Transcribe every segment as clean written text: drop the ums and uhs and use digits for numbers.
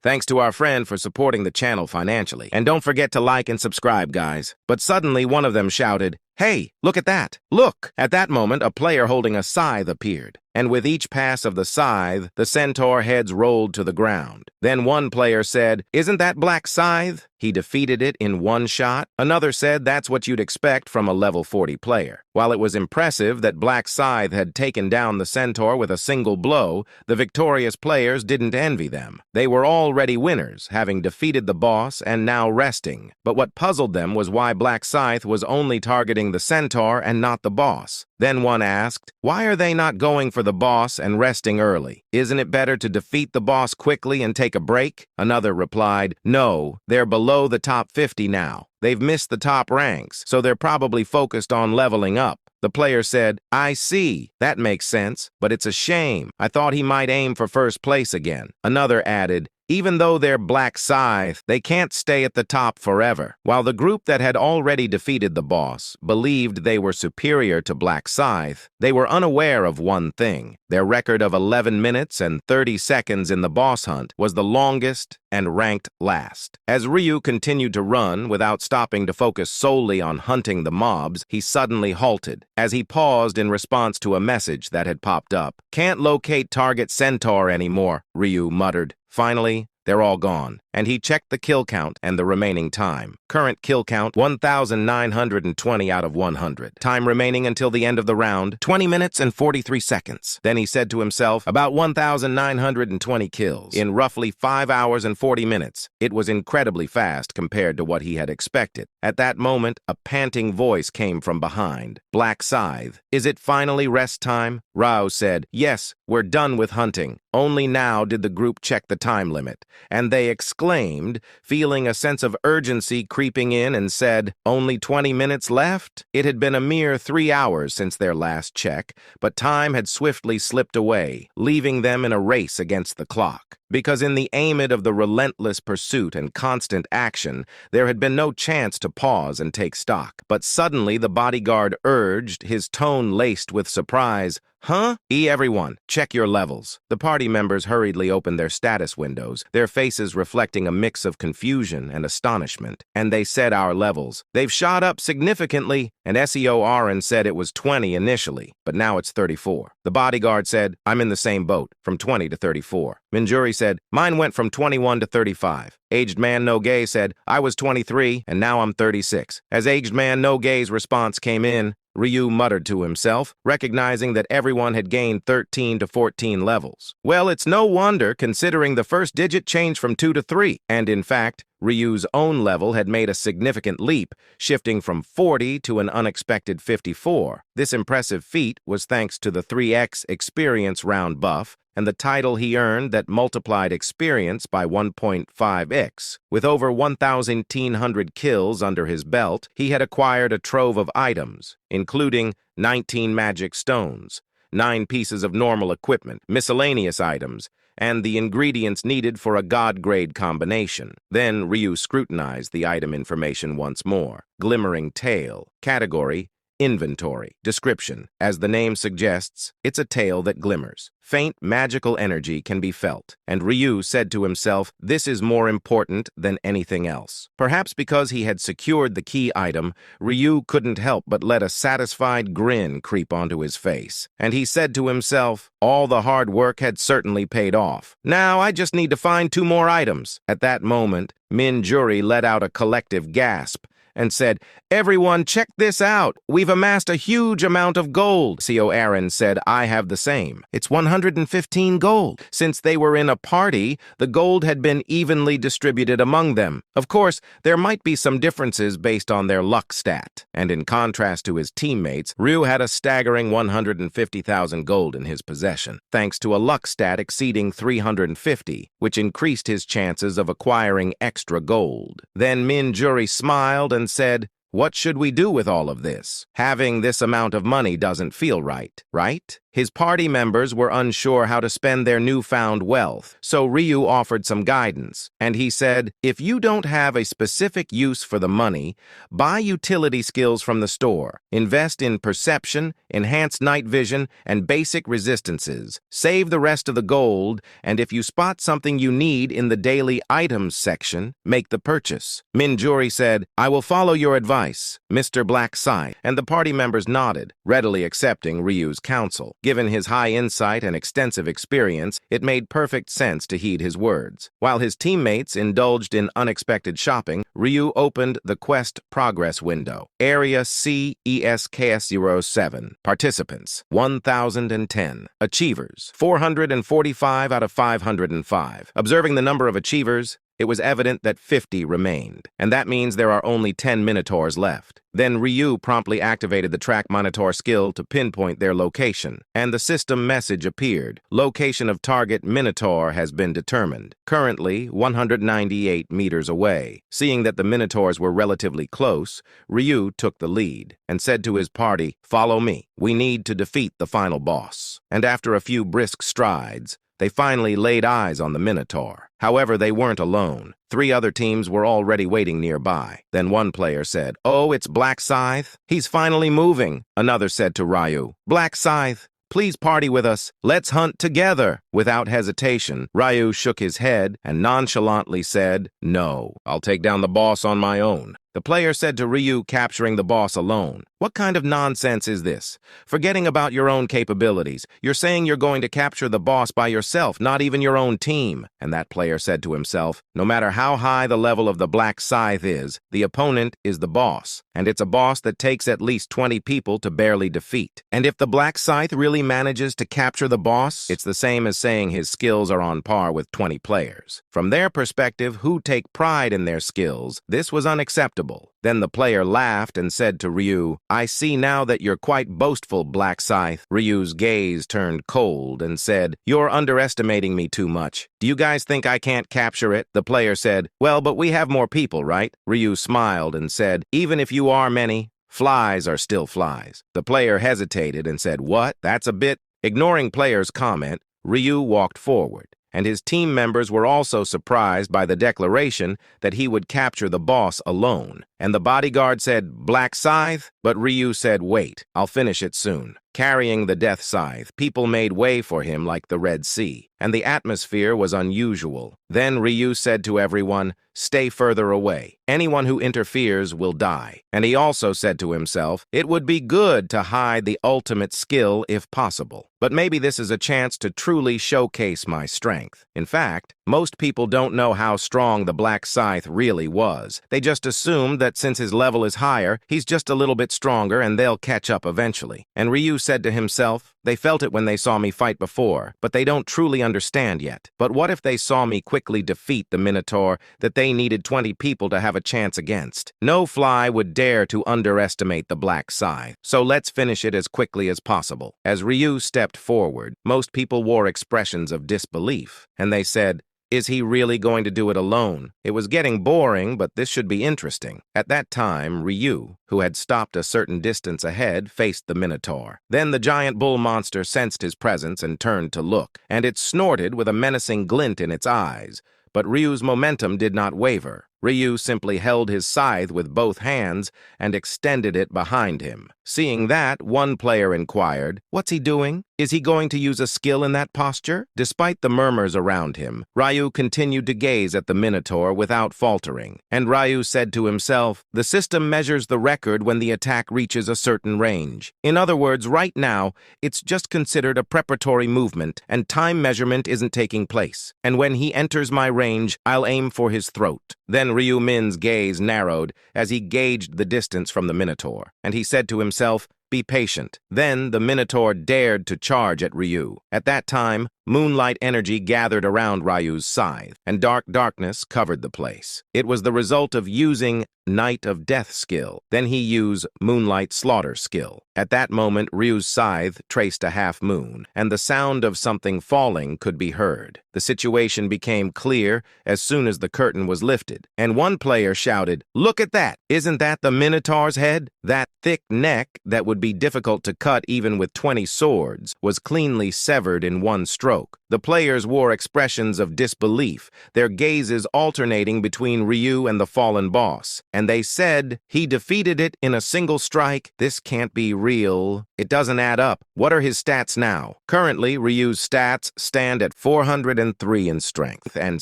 Thanks to our friend for supporting the channel financially. And don't forget to like and subscribe, guys. But suddenly one of them shouted, "Hey, look at that! Look!" At that moment, a player holding a scythe appeared. And with each pass of the scythe, the centaur heads rolled to the ground. Then one player said, "Isn't that Black Scythe? He defeated it in one shot." Another said that's what you'd expect from a level 40 player. While it was impressive that Black Scythe had taken down the centaur with a single blow, the victorious players didn't envy them. They were already winners, having defeated the boss and now resting. But what puzzled them was why Black Scythe was only targeting the centaur and not the boss. Then one asked, why are they not going for the boss and resting early? Isn't it better to defeat the boss quickly and take a break? Another replied, no, they're below the top 50 now. They've missed the top ranks, so they're probably focused on leveling up. The player said, I see. That makes sense, but it's a shame. I thought he might aim for first place again. Another added, even though they're Black Scythe, they can't stay at the top forever. While the group that had already defeated the boss believed they were superior to Black Scythe, they were unaware of one thing. Their record of 11 minutes and 30 seconds in the boss hunt was the longest and ranked last. As Ryu continued to run without stopping to focus solely on hunting the mobs, he suddenly halted. As he paused in response to a message that had popped up, "Can't locate target centaur anymore," Ryu muttered. Finally, they're all gone, and he checked the kill count and the remaining time. Current kill count, 1,920 out of 100. Time remaining until the end of the round, 20 minutes and 43 seconds. Then he said to himself, about 1,920 kills in roughly 5 hours and 40 minutes. It was incredibly fast compared to what he had expected. At that moment, a panting voice came from behind. Black Scythe, is it finally rest time? Rao said, yes, we're done with hunting. Only now did the group check the time limit, and they exclaimed, feeling a sense of urgency creeping in, and said, only 20 minutes left? It had been a mere 3 hours since their last check, but time had swiftly slipped away, leaving them in a race against the clock. Because in the amid of the relentless pursuit and constant action, there had been no chance to pause and take stock. But suddenly the bodyguard urged, his tone laced with surprise, huh? Everyone, check your levels. The party members hurriedly opened their status windows, their faces reflecting a mix of confusion and astonishment. And they said our levels. They've shot up significantly, and SEO Aaron said it was 20 initially, but now it's 34. The bodyguard said, I'm in the same boat, from 20 to 34. Minjuri said, mine went from 21 to 35. Aged Man No Gay said, I was 23, and now I'm 36. As Aged Man No Gay's response came in, Ryu muttered to himself, recognizing that everyone had gained 13 to 14 levels. Well, it's no wonder, considering the first digit changed from 2 to 3. And in fact, Ryu's own level had made a significant leap, shifting from 40 to an unexpected 54. This impressive feat was thanks to the 3x experience round buff, and the title he earned that multiplied experience by 1.5x. With over 1,100 kills under his belt, he had acquired a trove of items, including 19 magic stones, 9 pieces of normal equipment, miscellaneous items, and the ingredients needed for a god-grade combination. Then Ryu scrutinized the item information once more. Glimmering tail. Category, inventory. Description. As the name suggests, it's a tail that glimmers. Faint magical energy can be felt, and Ryu said to himself, this is more important than anything else. Perhaps because he had secured the key item, Ryu couldn't help but let a satisfied grin creep onto his face. And he said to himself, all the hard work had certainly paid off. Now I just need to find 2 more items. At that moment, Minjuri let out a collective gasp and said, everyone, check this out. We've amassed a huge amount of gold. CO Aaron said, I have the same. It's 115 gold. Since they were in a party, the gold had been evenly distributed among them. Of course, there might be some differences based on their luck stat. And in contrast to his teammates, Ryu had a staggering 150,000 gold in his possession, thanks to a luck stat exceeding 350, which increased his chances of acquiring extra gold. Then Minjuri smiled and said, what should we do with all of this? Having this amount of money doesn't feel right, right? His party members were unsure how to spend their newfound wealth, so Ryu offered some guidance, and he said, "If you don't have a specific use for the money, buy utility skills from the store, invest in perception, enhanced night vision, and basic resistances, save the rest of the gold, and if you spot something you need in the daily items section, make the purchase." Minjuri said, "I will follow your advice, Mr. Black Scythe," and the party members nodded, readily accepting Ryu's counsel. Given his high insight and extensive experience, it made perfect sense to heed his words. While his teammates indulged in unexpected shopping, Ryu opened the quest progress window. Area CESKS07. Participants, 1,010. Achievers, 445 out of 505. Observing the number of achievers, it was evident that 50 remained, and that means there are only 10 Minotaurs left. Then Ryu promptly activated the Track Monitor skill to pinpoint their location, and the system message appeared. Location of target Minotaur has been determined. Currently, 198 meters away. Seeing that the Minotaurs were relatively close, Ryu took the lead and said to his party, "Follow me. We need to defeat the final boss." And after a few brisk strides, they finally laid eyes on the Minotaur. However, they weren't alone. 3 other teams were already waiting nearby. Then one player said, "Oh, it's Black Scythe. He's finally moving." Another said to Ryu, "Black Scythe, please party with us. Let's hunt together." Without hesitation, Ryu shook his head and nonchalantly said, "No, I'll take down the boss on my own." The player said to Ryu, capturing the boss alone, "What kind of nonsense is this? Forgetting about your own capabilities, you're saying you're going to capture the boss by yourself, not even your own team." And that player said to himself, "No matter how high the level of the Black Scythe is, the opponent is the boss, and it's a boss that takes at least 20 people to barely defeat. And if the Black Scythe really manages to capture the boss, it's the same as saying his skills are on par with 20 players. From their perspective, who take pride in their skills, this was unacceptable." Then the player laughed and said to Ryu, "I see now that you're quite boastful, Black Scythe." Ryu's gaze turned cold and said, "You're underestimating me too much. Do you guys think I can't capture it?" The player said, "Well, but we have more people, right?" Ryu smiled and said, "Even if you are many, flies are still flies." The player hesitated and said, "What? That's a bit..." Ignoring player's comment, Ryu walked forward, and his team members were also surprised by the declaration that he would capture the boss alone. And the bodyguard said, "Black Scythe?" But Ryu said, "Wait, I'll finish it soon." Carrying the death scythe, people made way for him like the Red Sea, and the atmosphere was unusual. Then Ryu said to everyone, "Stay further away. Anyone who interferes will die." And he also said to himself, "It would be good to hide the ultimate skill if possible. But maybe this is a chance to truly showcase my strength." In fact, most people don't know how strong the Black Scythe really was. They just assumed that since his level is higher, he's just a little bit stronger and they'll catch up eventually. And Ryu said to himself, "They felt it when they saw me fight before, but they don't truly understand yet. But what if they saw me quickly defeat the Minotaur that they needed 20 people to have a chance against? No fly would dare to underestimate the Black Scythe, so let's finish it as quickly as possible." As Ryu stepped forward, most people wore expressions of disbelief, and they said, "Is he really going to do it alone? It was getting boring, but this should be interesting." At that time, Ryu, who had stopped a certain distance ahead, faced the Minotaur. Then the giant bull monster sensed his presence and turned to look, and it snorted with a menacing glint in its eyes. But Ryu's momentum did not waver. Ryu simply held his scythe with both hands and extended it behind him. Seeing that, one player inquired, "What's he doing? Is he going to use a skill in that posture?" Despite the murmurs around him, Ryu continued to gaze at the Minotaur without faltering. And Ryu said to himself, "The system measures the record when the attack reaches a certain range. In other words, right now, it's just considered a preparatory movement, and time measurement isn't taking place. And when he enters my range, I'll aim for his throat." Then Ryu Min's gaze narrowed as he gauged the distance from the Minotaur, and he said to himself, "Be patient." Then the Minotaur dared to charge at Ryu. At that time, moonlight energy gathered around Ryu's scythe, and darkness covered the place. It was the result of using Night of Death skill. Then he used Moonlight Slaughter skill. At that moment, Ryu's scythe traced a half moon, and the sound of something falling could be heard. The situation became clear as soon as the curtain was lifted, and one player shouted, "Look at that! Isn't that the Minotaur's head?" That thick neck that would be difficult to cut even with 20 swords was cleanly severed in one stroke. The players wore expressions of disbelief, their gazes alternating between Ryu and the fallen boss. And they said, "He defeated it in a single strike. This can't be real. It doesn't add up." What are his stats now? Currently, Ryu's stats stand at 403 in strength and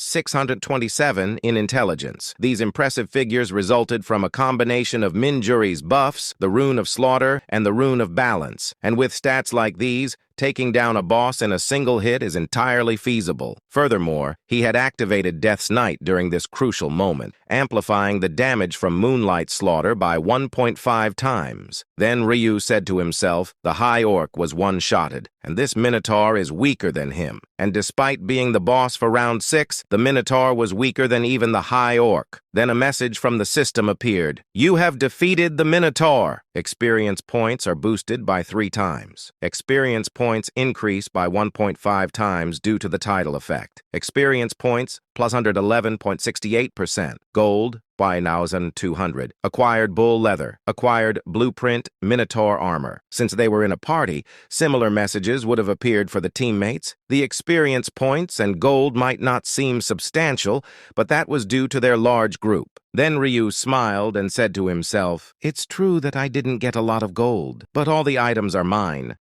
627 in intelligence. These impressive figures resulted from a combination of Minjuri's buffs, the Rune of Slaughter, and the Rune of Balance. And with stats like these, taking down a boss in a single hit is entirely feasible. Furthermore, he had activated Death's Knight during this crucial moment, amplifying the damage from Moonlight Slaughter by 1.5 times. Then Ryu said to himself, the High Orc was one-shotted, and this Minotaur is weaker than him. And despite being the boss for round 6, the Minotaur was weaker than even the High Orc. Then a message from the system appeared. "You have defeated the Minotaur." Experience points are boosted by 3 times. Experience points increase by 1.5 times due to the title effect. Experience points plus 111.68%. Gold, by 1,200. Acquired bull leather. Acquired blueprint Minotaur armor. Since they were in a party, similar messages would have appeared for the teammates. The experience points and gold might not seem substantial, but that was due to their large group. Then Ryu smiled and said to himself, "It's true that I didn't get a lot of gold, but all the items are mine.